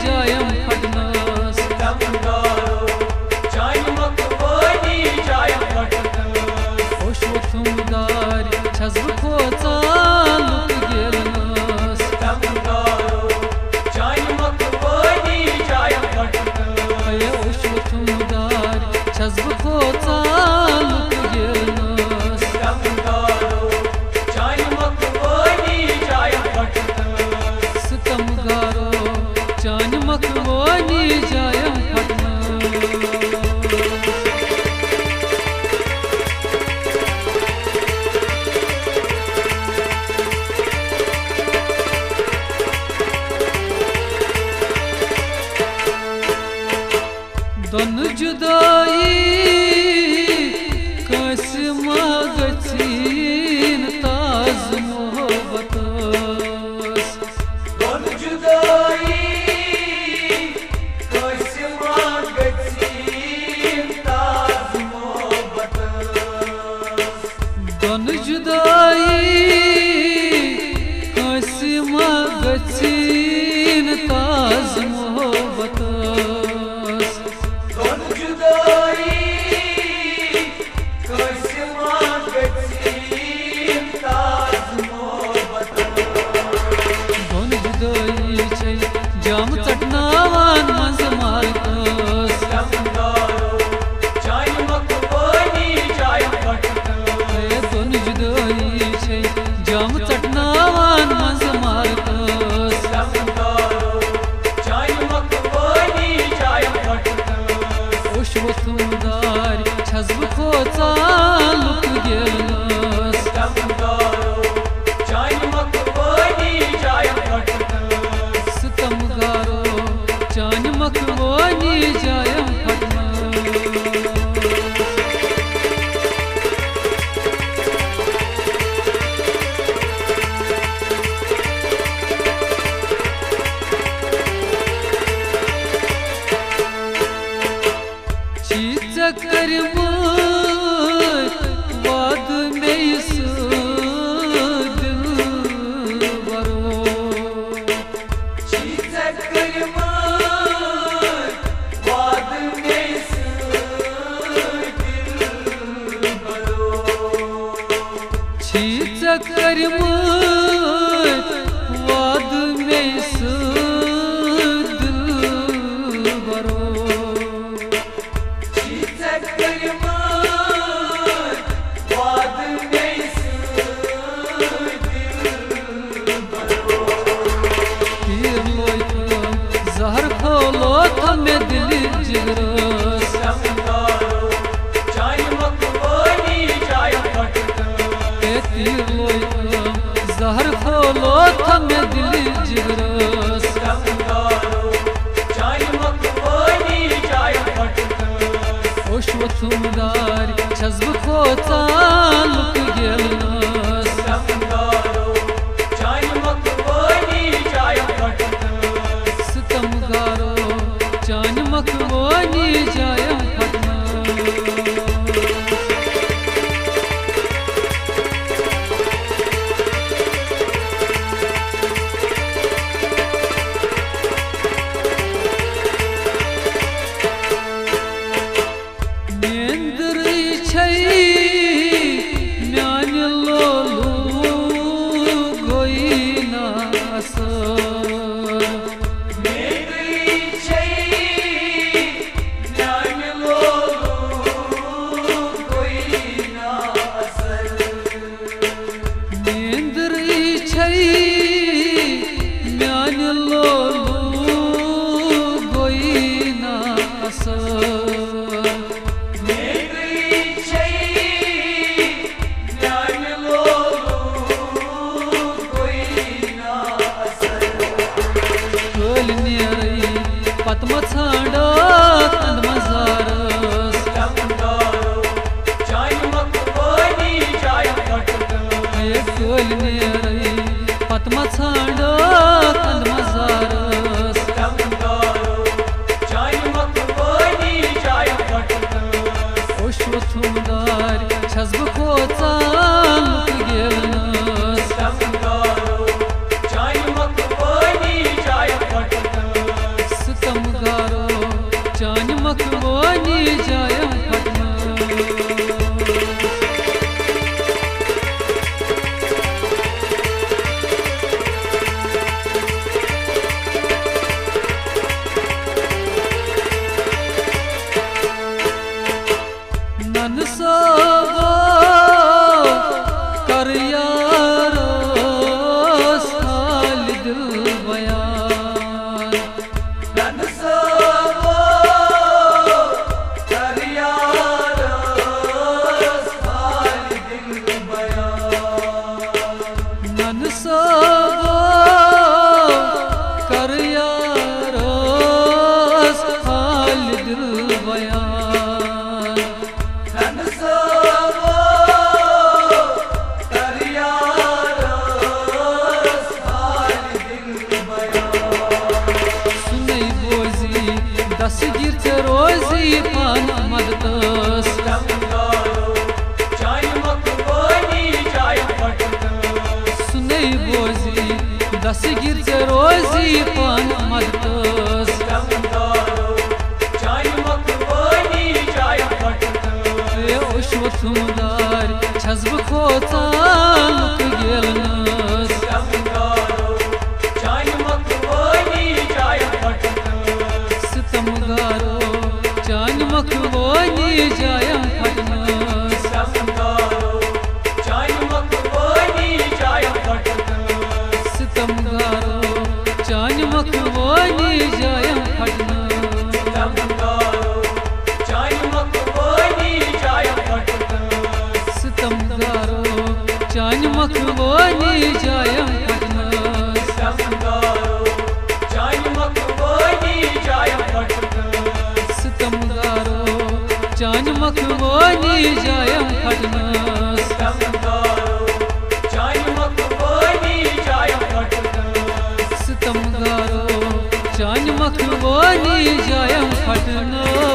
जायम फटनस खुश वुथुमदार छस बह खोचान लुक गेलनस खुश वुथुमदार छस बह खोचान लुक गेलनस सितमगारो चान मखवानी जायम फटनस दोन जुदाई कैसे मगचीन ताज मोहब्बतस दोन जुदाई कैसे मगचीन ताज मोहब्बतस दोन जुदाई कैसे मगचीन ताज मोहब्बतस दोन जुदाई कैसे मगचीन ताज मोहब्बतस दोन जुदाई छै जाम चटनावान मंज मारतस दोन जुदाई छै जाम चटनावान मंज मारतस खुश वुथुमदार छस बह खोचान लुक गेलनस सितमगारो चान मखवानी जायम फटनस चक्कर वाद में इस दिल बरो वाद में इस दिल बरो चक्कर वाद में इस दिल बरो जहर खोलो थमे दिल जिगरस तीर लोई जहर खोलो थमे दिल जिगरस खुश वुथुमदार छस बह खोचान लुक गेलनस सितमगारो चान मखवानी जायम फटनस नींदर छै म्यान लोलू गोई ना असर नींदर छै म्यान लोलू गोई ना असर पत मछाड़ा कंद मजारस कोल नेरई पत मछाड़ा कंद मजारस खुश वुथुमदार छस बह खोचान लुक गेलनस पान मदतस तमगारो चाय मखवानी चाय फटकस सुनै बोजी दसगिर चे रोजी पान मदतस तमगारो चाय मखवानी चाय फटकस ए ओशवथुमदार छस बह खोचान लुक गेलनस तमगारो चाय मखवानी चाय फटकस सितमगारो चान मखवानी जायम फटनस तमगारो चाय मखवानी चाय फटकस सितमगारो चान मखवानी जायम फटनस तमगारो चाय मखवानी चाय फटकस सितमगारो चान मखवानी जायम फटनस तमगारो चाय मखवानी चाय फटकस सितमगारो चान मखवानी जायम फटनस तमगारो चाय मखवानी चाय फटकस सितमगारो चान मखवानी जायम फटनस